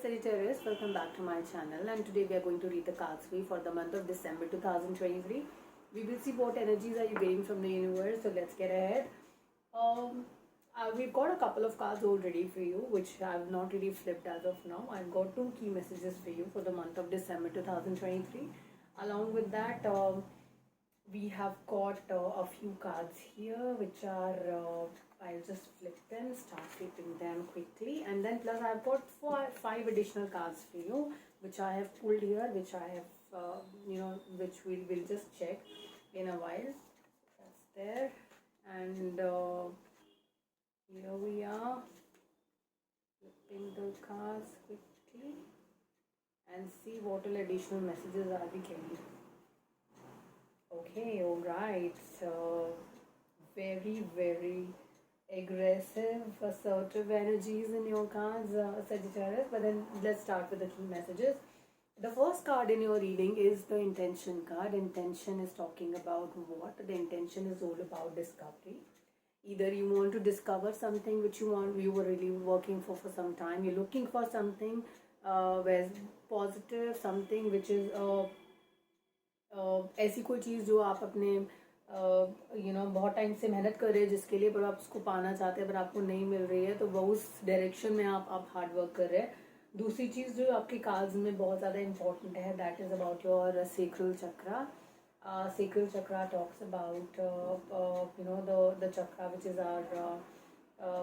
Sagittarius, welcome back to my channel, and today we are going to read the cards for the month of December 2023. We will see what energies are you getting from the universe, so let's get ahead. We've got a couple of cards already for you, which I have not really flipped as of now. I've got two key messages for you for the month of December 2023. Along with that, we have got a few cards here, which are I'll just flip them, start flipping them quickly, and then plus I've got five additional cards for you, which I have pulled here, which I have which we will just check in a while. That's there, and here we are flipping the cards quickly and see what all additional messages are we getting. Okay, all right. So very aggressive, assertive energies in your cards, Sagittarius. But then let's start with the key messages. The first card in your reading is the intention card. Intention is talking about what? The intention is all about discovery. Either you want to discover something which you were really working for some time. You're looking for something where positive, something which is ऐसी कोई चीज़ जो आप अपने बहुत time से मेहनत कर रहे हैं जिसके लिए, पर आप उसको पाना चाहते हैं पर आपको नहीं मिल रही है, तो वो उस डायरेक्शन में आप हार्ड वर्क कर रहे हैं. दूसरी चीज़ जो आपके कार्ड्स में बहुत ज़्यादा इंपॉर्टेंट है, that is about your sacral chakra. Sacral chakra talks about the chakra which is our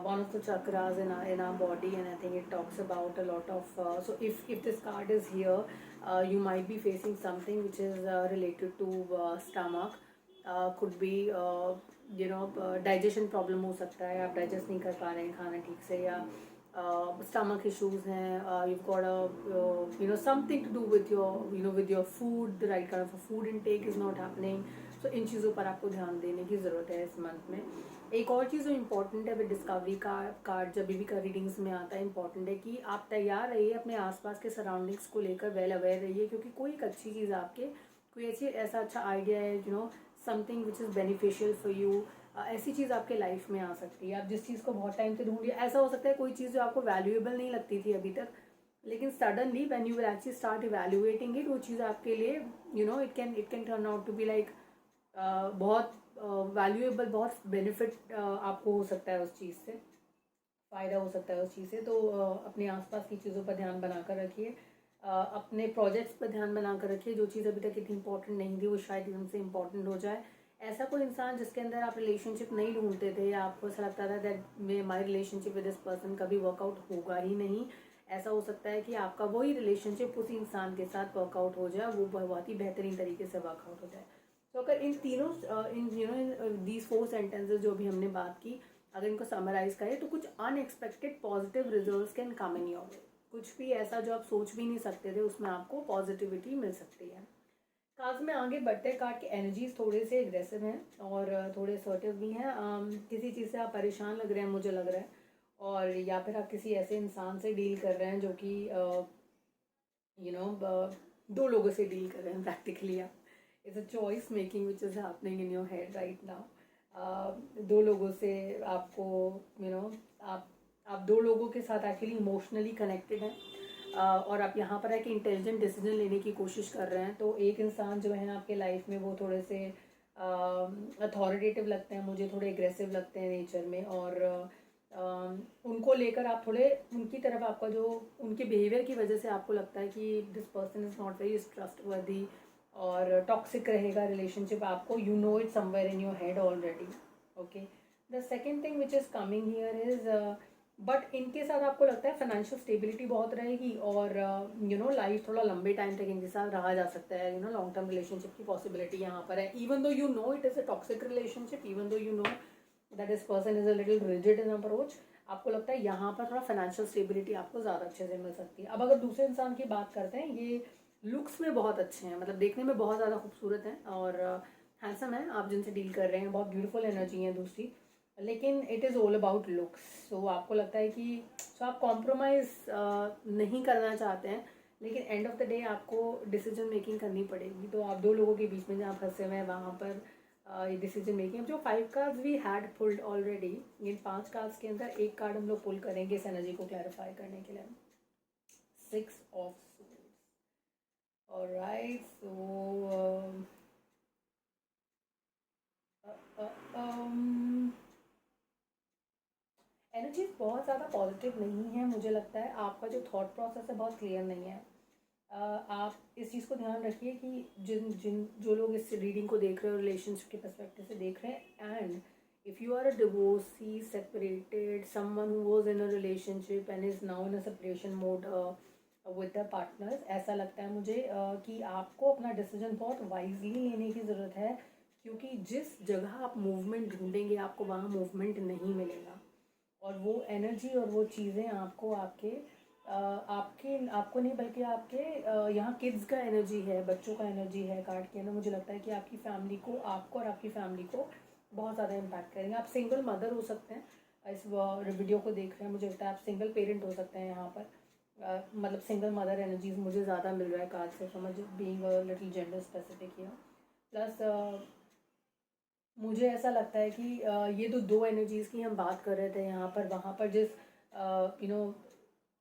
one of the chakras in our body, and I think it talks about a lot of so if this card is here, you might be facing something which is related to stomach. Could be digestion problem हो सकता है, आप digest नहीं कर पा रहे हैं खाना ठीक से, या stomach issues हैं, you've got a something to do with your food, the right kind of a food intake is not happening. So इन चीज़ों पर आपको ध्यान देने की ज़रूरत है इस मंथ में. एक और चीज़ जो इम्पोर्टेंट है, विद डिस्कवरी का कार्ड जब भी का रीडिंग्स में आता है, इम्पोर्टेंट है कि आप तैयार रहिए, अपने आसपास के सराउंडिंग्स को लेकर वेल अवेयर रहिए, क्योंकि कोई एक अच्छी चीज़ आपके कोई ऐसा अच्छा आइडिया है, something which is beneficial for you, ऐसी चीज़ आपके लाइफ में आ सकती है. आप जिस चीज़ को बहुत टाइम से ढूंढिए, ऐसा हो सकता है कोई चीज़ जो आपको वैल्यूएबल नहीं लगती थी अभी तक, लेकिन suddenly when you will actually start evaluating it, वो चीज़ आपके लिए it can turn out to be like बहुत वैल्यूएबल, बहुत बेनिफिट आपको हो सकता है उस चीज़ से, फ़ायदा हो सकता है उस चीज़ से. तो अपने आसपास की चीज़ों पर ध्यान बनाकर रखिए, अपने प्रोजेक्ट्स पर ध्यान बनाकर रखिए. जो चीज़ अभी तक इतनी इंपॉर्टेंट नहीं थी वो शायद एकदम से इम्पॉर्टेंट हो जाए. ऐसा कोई इंसान जिसके अंदर आप रिलेशनशिप नहीं ढूंढते थे, या आपको ऐसा लगता था that my relationship with this person कभी वर्कआउट होगा ही नहीं, ऐसा हो सकता है कि आपका वही रिलेशनशिप उसी इंसान के साथ वर्कआउट हो जाए, वो बहुत ही बेहतरीन तरीके से वर्कआउट हो जाए. तो अगर इन तीनों दीज 4 सेंटेंसेज जो भी हमने बात की, अगर इनको समराइज करें तो कुछ unexpected positive results can come in your way. कुछ भी ऐसा जो आप सोच भी नहीं सकते थे, उसमें आपको पॉजिटिविटी मिल सकती है. कार्ड्स में आगे बढ़ते कार्ड की एनर्जीज थोड़े से एग्रेसिव हैं और थोड़े असर्टिव भी हैं. किसी चीज़ से आप परेशान लग रहे हैं, मुझे लग रहा है, और या फिर आप किसी ऐसे इंसान से डील कर रहे हैं जो कि दो लोगों से डील कर रहे हैं प्रैक्टिकली. आप it's a choice making which is happening in your head right now. दो लोगों से आपको आप दो लोगों के साथ एक्चुअली इमोशनली कनेक्टेड हैं, और आप यहाँ पर है कि इंटेलिजेंट डिसीजन लेने की कोशिश कर रहे हैं. तो एक इंसान जो है आपके लाइफ में, वो थोड़े से अथॉरिटेटिव लगते हैं मुझे, थोड़े एग्रेसिव लगते हैं नेचर में, और उनको लेकर आप थोड़े उनकी तरफ, आपका जो उनके बिहेवियर की वजह से आपको लगता है कि this person is not very trustworthy और टॉक्सिक रहेगा रिलेशनशिप आपको. It somewhere in your head already. Okay, the second thing which is coming here is but इनके साथ आपको लगता है फाइनेंशियल स्टेबिलिटी बहुत रहेगी, और लाइफ थोड़ा लंबे टाइम तक इनके साथ रहा जा सकता है. लॉन्ग टर्म रिलेशनशिप की पॉसिबिलिटी यहाँ पर है. Even though it is a toxic relationship, even though that this person is a little rigid in approach, आपको लगता है यहाँ पर थोड़ा फाइनेंशियल स्टेबिलिटी आपको ज़्यादा अच्छे से मिल सकती है. अब अगर दूसरे इंसान की बात करते हैं, ये लुक्स में बहुत अच्छे हैं, मतलब देखने में बहुत ज़्यादा खूबसूरत हैं और हैंडसम है. आप जिनसे डील कर रहे हैं बहुत ब्यूटीफुल एनर्जी है दूसरी, लेकिन it is all about looks. So आपको लगता है कि आप कॉम्प्रोमाइज़ नहीं करना चाहते हैं, लेकिन एंड ऑफ द डे आपको डिसीजन मेकिंग करनी पड़ेगी. तो आप दो लोगों के बीच में जहाँ फंसे हुए हैं वहाँ पर ये डिसीजन मेकिंग. जो 5 cards we had pulled already, इन 5 कार्ड्स के अंदर एक कार्ड हम लोग पुल करेंगे इस एनर्जी को क्लैरिफाई करने के लिए. 6 of Swords. Alright, so energies बहुत ज़्यादा पॉजिटिव नहीं है, मुझे लगता है आपका जो थॉट प्रोसेस है बहुत क्लियर नहीं है। आप इस चीज़ को ध्यान रखिए कि जिन जिन जो लोग इस रीडिंग को देख रहे हो रिलेशनशिप के पर्सपेक्टिव से देख रहे हैं, and if you are a divorcee, separated, someone who was in a relationship and is now in a separation mode with the partners, ऐसा लगता है मुझे कि आपको अपना डिसीजन बहुत वाइजली लेने की ज़रूरत है, क्योंकि जिस जगह आप मूवमेंट ढूंढेंगे आपको वहाँ मूवमेंट नहीं मिलेगा। और वो एनर्जी और वो चीज़ें आपको आपको नहीं बल्कि आपके यहाँ किड्स का एनर्जी है, बच्चों का एनर्जी है कार्ड के अंदर। मुझे लगता है कि आपकी फैमिली को, आपको और आपकी फैमिली को बहुत ज़्यादा इम्पैक्ट करेंगे। आप सिंगल मदर हो सकते हैं, इस वीडियो को देख रहे हैं, मुझे लगता है आप सिंगल पेरेंट हो सकते हैं यहाँ पर। मतलब सिंगल मदर एनर्जीज मुझे ज़्यादा मिल रहा है कार्ड से, समझ being a little gender specific here. Plus मुझे ऐसा लगता है कि ये तो दो एनर्जीज़ की हम बात कर रहे थे यहाँ पर, वहाँ पर जिस यू नो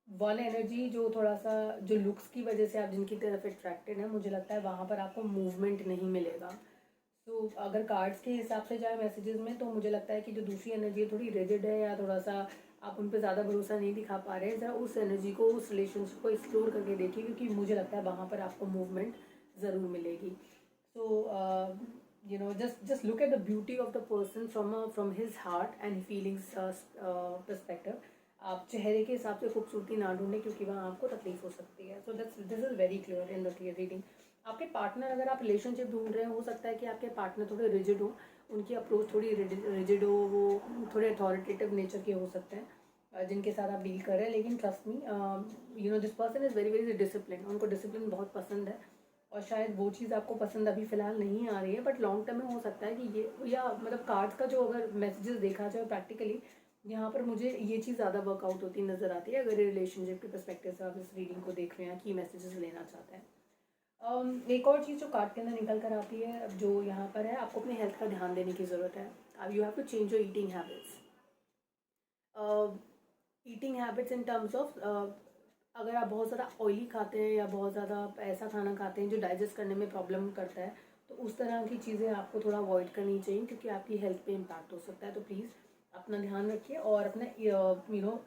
वन एनर्जी जो थोड़ा सा जो लुक्स की वजह से आप जिनकी तरफ अट्रैक्टेड है, मुझे लगता है वहाँ पर आपको मूवमेंट नहीं मिलेगा। तो अगर कार्ड्स के हिसाब से जाए मैसेजेस में, तो मुझे लगता है कि जो दूसरी एनर्जी है थोड़ी रिजिड है, या थोड़ा सा आप उन पर ज़्यादा भरोसा नहीं दिखा पा रहे हैं। ज़रा उस एनर्जी को, उस रिलेशनशिप को एक्सप्लोर करके देखिए, क्योंकि मुझे लगता है वहाँ पर आपको मूवमेंट ज़रूर मिलेगी। So just look at the beauty of the person from his heart and feelings perspective. आप चेहरे के हिसाब से खूबसूरती ना ढूंढें, क्योंकि वहाँ आपको तकलीफ हो सकती है। So this is very clear in the reading. आपके पार्टनर, अगर आप रिलेशनशिप ढूंढ रहे हैं, हो सकता है कि आपके पार्टनर थोड़े रिजिड हो, उनकी अप्रोच थोड़ी रिजिड हो, वो थोड़े अथॉरिटेटिव नेचर के हो सकते हैं जिनके साथ आप डील कर रहे हैं। लेकिन trust me, this person is very very discipline, उनको डिसिप्लिन बहुत पसंद है, और शायद वो चीज़ आपको पसंद अभी फ़िलहाल नहीं आ रही है, बट लॉन्ग टर्म में हो सकता है कि ये, या मतलब कार्ड्स का जो अगर मैसेजेस देखा जाए प्रैक्टिकली, यहाँ पर मुझे ये चीज़ ज़्यादा वर्कआउट होती नज़र आती है, अगर रिलेशनशिप के पर्सपेक्टिव से आप इस रीडिंग को देख रहे हैं, की मैसेजेस लेना चाहते हैं। एक और चीज़ जो कार्ड के अंदर निकल कर आती है, जो यहाँ पर है, आपको अपनी हेल्थ का ध्यान देने की ज़रूरत है। अब you have to change your eating habits. Eating habits in terms of, अगर आप बहुत ज़्यादा ऑयली खाते हैं या बहुत ज़्यादा ऐसा खाना खाते हैं जो डाइजेस्ट करने में प्रॉब्लम करता है, तो उस तरह की चीज़ें आपको थोड़ा अवॉइड करनी चाहिए, क्योंकि आपकी हेल्थ पे इम्पैक्ट हो सकता है। तो प्लीज़ अपना ध्यान रखिए, और अपना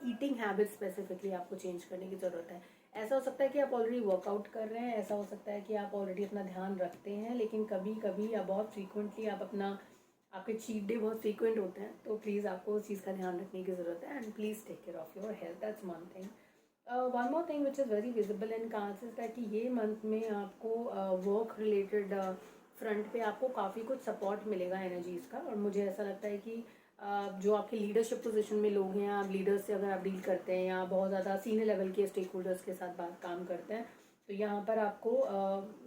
ईटिंग हैबिट स्पेसिफिकली आपको चेंज करने की ज़रूरत है। ऐसा हो सकता है कि आप ऑलरेडी वर्कआउट कर रहे हैं, ऐसा हो सकता है कि आप ऑलरेडी अपना ध्यान रखते हैं, लेकिन कभी कभी या बहुत फ्रीक्वेंटली आप आपके चीट डे बहुत फ्रीक्वेंट होते हैं, तो प्लीज़ आपको उस चीज़ का ध्यान रखने की ज़रूरत है, and please take care of your health, that's one thing. One more thing which is very visible in cards is that कि ये मंथ में आपको वर्क रिलेटेड फ्रंट पे आपको काफ़ी कुछ सपोर्ट मिलेगा एनर्जीज़ का, और मुझे ऐसा लगता है कि जो आपके लीडरशिप पोजीशन में लोग हैं, आप लीडर्स से अगर आप डील करते हैं, या बहुत ज़्यादा सीनियर लेवल के स्टेक होल्डर्स के साथ बात काम करते हैं, तो यहाँ पर आपको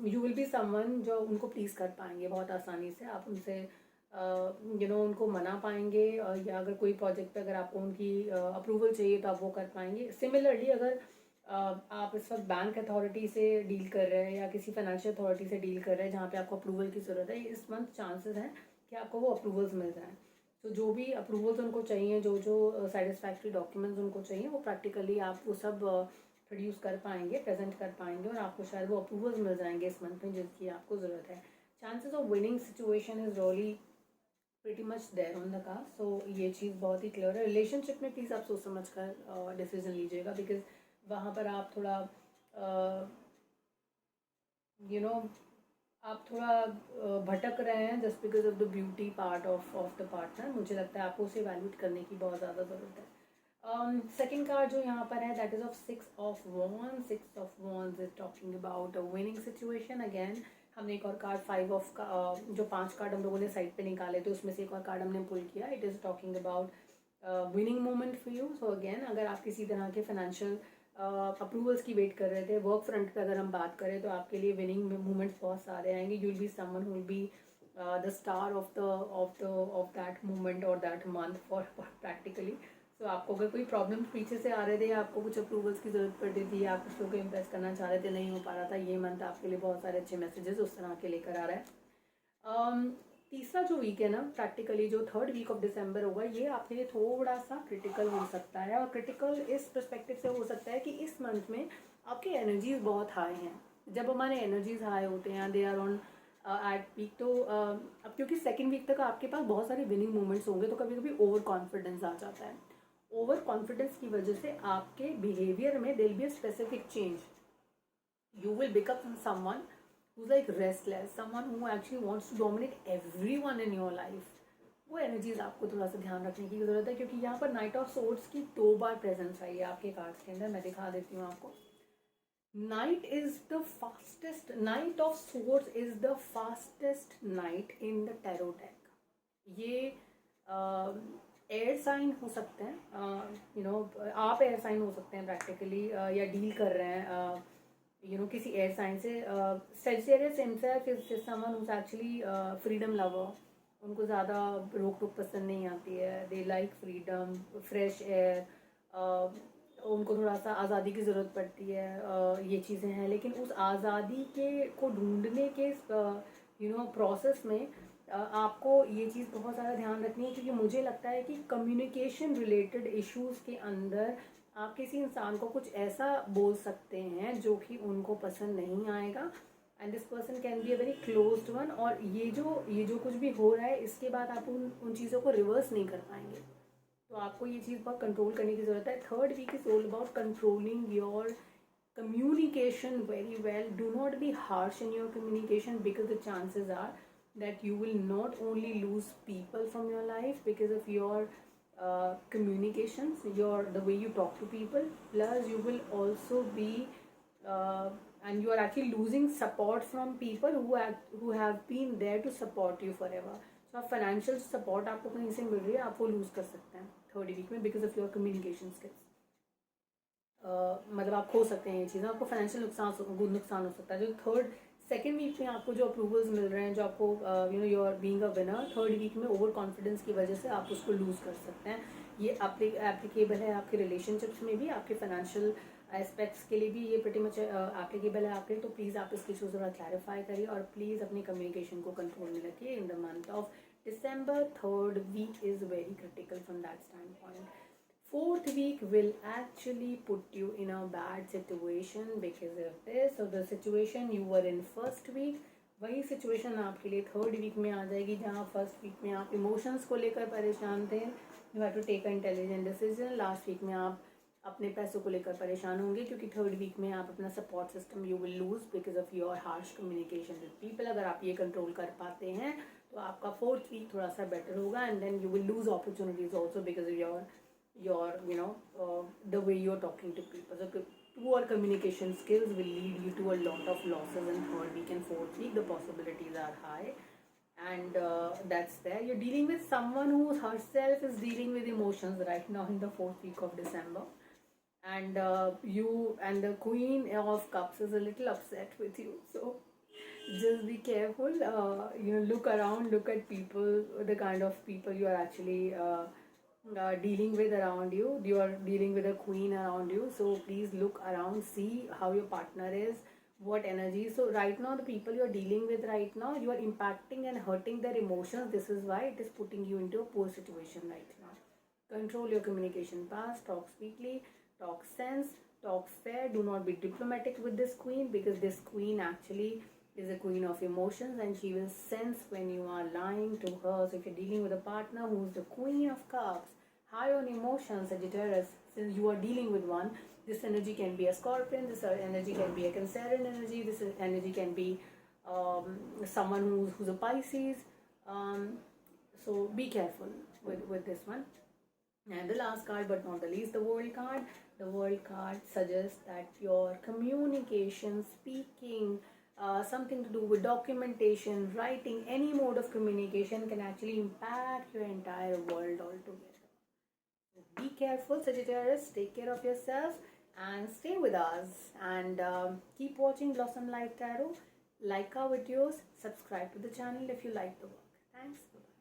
यू विल बी समवन जो उनको प्लीज़ कर पाएंगे बहुत आसानी से। आप उनसे उनको मना पाएंगे, या अगर कोई प्रोजेक्ट पे अगर आपको उनकी अप्रूवल चाहिए तो आप वो कर पाएंगे। सिमिलरली अगर आप इस वक्त बैंक अथॉरिटी से डील कर रहे हैं, या किसी फाइनेंशियल अथॉरिटी से डील कर रहे हैं जहाँ पे आपको अप्रूवल की ज़रूरत है, इस मंथ चांसेस हैं कि आपको वो अप्रूवल्स मिल जाएँ। तो जो भी अप्रूवल्स उनको चाहिए, जो जो सेटिस्फैक्ट्री डॉक्यूमेंट्स उनको चाहिए, वो प्रैक्टिकली आप वो सब प्रोड्यूस कर पाएंगे, प्रेजेंट कर पाएंगे, और आपको शायद वो अप्रूवल्स मिल जाएंगे इस मंथ में जिसकी आपको ज़रूरत है। Chances of winning situation is really pretty much there on the card. So ये चीज़ बहुत ही क्लियर है। रिलेशनशिप में प्लीज़ आप सोच समझ कर डिसीजन लीजिएगा, बिकॉज वहाँ पर आप थोड़ा यू नो आप थोड़ा भटक रहे हैं just because of the beauty part of the partner. मुझे लगता है आपको उसे वैल्यूट करने की बहुत ज़्यादा ज़रूरत है। सेकेंड कार्ड जो यहाँ पर है, that is of 6 of wands। 6 of wands is talking about a winning situation. Again हमने एक और कार्ड 5 ऑफ का जो 5 कार्ड हम लोगों ने साइड पे निकाले थे, उसमें से एक और कार्ड हमने पुल किया। It is talking about winning moment for you. So again अगर आप किसी तरह के फाइनेंशियल अप्रूवल्स की वेट कर रहे थे, वर्क फ्रंट पे अगर हम बात करें, तो आपके लिए विनिंग मूवमेंट्स बहुत सारे आएंगे। You will be someone who will be the star of that movement और दैट मंथ फॉर प्रैक्टिकली। सो आपको अगर कोई प्रॉब्लम पीछे से आ रहे थे, या आपको कुछ अप्रूवल्स की ज़रूरत पड़ रही थी, या आप कुछ लोगों को इम्प्रेस करना चाह रहे थे, नहीं हो पा रहा था, ये मंथ आपके लिए बहुत सारे अच्छे मैसेजेस उस तरह के लेकर आ रहा है। तीसरा जो वीक है ना, प्रैक्टिकली जो थर्ड वीक ऑफ दिसंबर होगा, ये आपके लिए थोड़ा सा क्रिटिकल हो सकता है। और क्रिटिकल इस पर्सपेक्टिव से हो सकता है कि इस मंथ में आपके एनर्जीज बहुत हाई हैं. जब हमारे एनर्जीज हाई होते हैं, they are on at peak, तो अब क्योंकि सेकेंड वीक तक आपके पास बहुत सारे विनिंग मोमेंट्स होंगे, तो कभी कभी ओवर कॉन्फिडेंस आ जाता है. ओवर कॉन्फिडेंस की वजह से आपके बिहेवियर में there will be a specific change. You will become someone who's like restless, someone who actually wants to dominate everyone in your life. वो एनर्जीज आपको थोड़ा सा ध्यान रखने की ज़रूरत है, क्योंकि यहाँ पर नाइट ऑफ सोर्ड्स की 2 बार प्रेजेंस आई है आपके कार्ड्स के अंदर. मैं दिखा देती हूँ आपको. Night is the fastest, night of swords is the fastest night in the tarot deck. ये एयर साइन हो सकते हैं, आप एयर साइन हो सकते हैं प्रैक्टिकली, या डील कर रहे हैं किसी एयर साइन से. Sagittarius himself is someone whose actually freedom lover. उनको ज़्यादा रोक टोक पसंद नहीं आती है. They like freedom, fresh air. उनको थोड़ा सा आज़ादी की ज़रूरत पड़ती है. ये चीज़ें हैं, लेकिन उस आज़ादी के को ढूंढने के प्रोसेस में आपको ये चीज़ बहुत ज़्यादा ध्यान रखनी है, क्योंकि मुझे लगता है कि कम्युनिकेशन रिलेटेड इश्यूज़ के अंदर आप किसी इंसान को कुछ ऐसा बोल सकते हैं जो कि उनको पसंद नहीं आएगा. And this person can be a very closed one. और ये जो कुछ भी हो रहा है, इसके बाद आप उन चीज़ों को रिवर्स नहीं कर पाएंगे. तो आपको ये चीज़ बहुत कंट्रोल करने की ज़रूरत है. Third week is all about controlling your communication very well. Do not be harsh in your communication, because the chances are that you will not only lose people from your life because of your communications, the way you talk to people, plus you will also be and you are actually losing support from people who have been there to support you forever. So financial support आपको कहीं से मिल रही है, आप वो loose कर सकते हैं थर्ड वीक में because of your communication skills. मतलब आप खो सकते हैं ये चीज़ें, आपको फाइनेंशियल नुकसान हो सकता है. जो थर्ड सेकेंड वीक में आपको जो अप्रूवल्स मिल रहे हैं, जो आपको you are being a winner, third week में ओवर कॉन्फिडेंस की वजह से आप उसको लूज़ कर सकते हैं. ये एप्लीकेबल है आपके रिलेशनशिप्स में भी, आपके फाइनेंशियल एस्पेक्ट्स के लिए भी ये प्रीटी मच एप्लीकेबल है आपके. तो प्लीज़ आप इसकी चीज़ थोड़ा क्लैरिफाई करिए, और प्लीज़ अपनी कम्युनिकेशन को कंट्रोल में रखिए. In the month of December, third week is very critical from that standpoint. Fourth week will actually put you in a bad situation because of this. So the situation you were in first week, वही situation आपके लिए third week में आ जाएगी, जहाँ first week में आप emotions को लेकर परेशान थे. You have to take a intelligent decision. Last week में आप अपने पैसों को लेकर परेशान होंगे, क्योंकि थर्ड वीक में आप अपना support system you will loose because of your harsh communication with people. अगर आप ये कंट्रोल कर पाते हैं तो आपका फोर्थ वीक थोड़ा सा बेटर होगा. And then you will lose opportunities also because of the way you're talking to people. So poor communication skills will lead you to a lot of losses in third week and fourth week. The possibilities are high, and that's there. You're dealing with someone who herself is dealing with emotions right now in the fourth week of December, and the Queen of Cups is a little upset with you. So just be careful. Look around, look at people, the kind of people you are actually dealing with around you. You are dealing with a queen around you, so please look around, see how your partner is, what energy. So right now, the people you are dealing with right now, you are impacting and hurting their emotions. This is why it is putting you into a poor situation right now. Control your communication past, talk sweetly, talk sense, talk fair. Do not be diplomatic with this queen, because this queen actually is a queen of emotions, and she will sense when you are lying to her. So if you're dealing with a partner who's the Queen of Cups, high on emotions, Sagittarius, since you are dealing with one, this energy can be a Scorpion, this energy can be a Cancerian energy, this energy can be someone who's a Pisces. So be careful with this one. And the last card, but not the least, the World card. The World card suggests that your communication, speaking, something to do with documentation, writing, any mode of communication can actually impact your entire world altogether. So be careful, Sagittarius. Take care of yourself and stay with us. And keep watching Blossom Light Tarot. Like our videos. Subscribe to the channel if you like the work. Thanks. Bye-bye.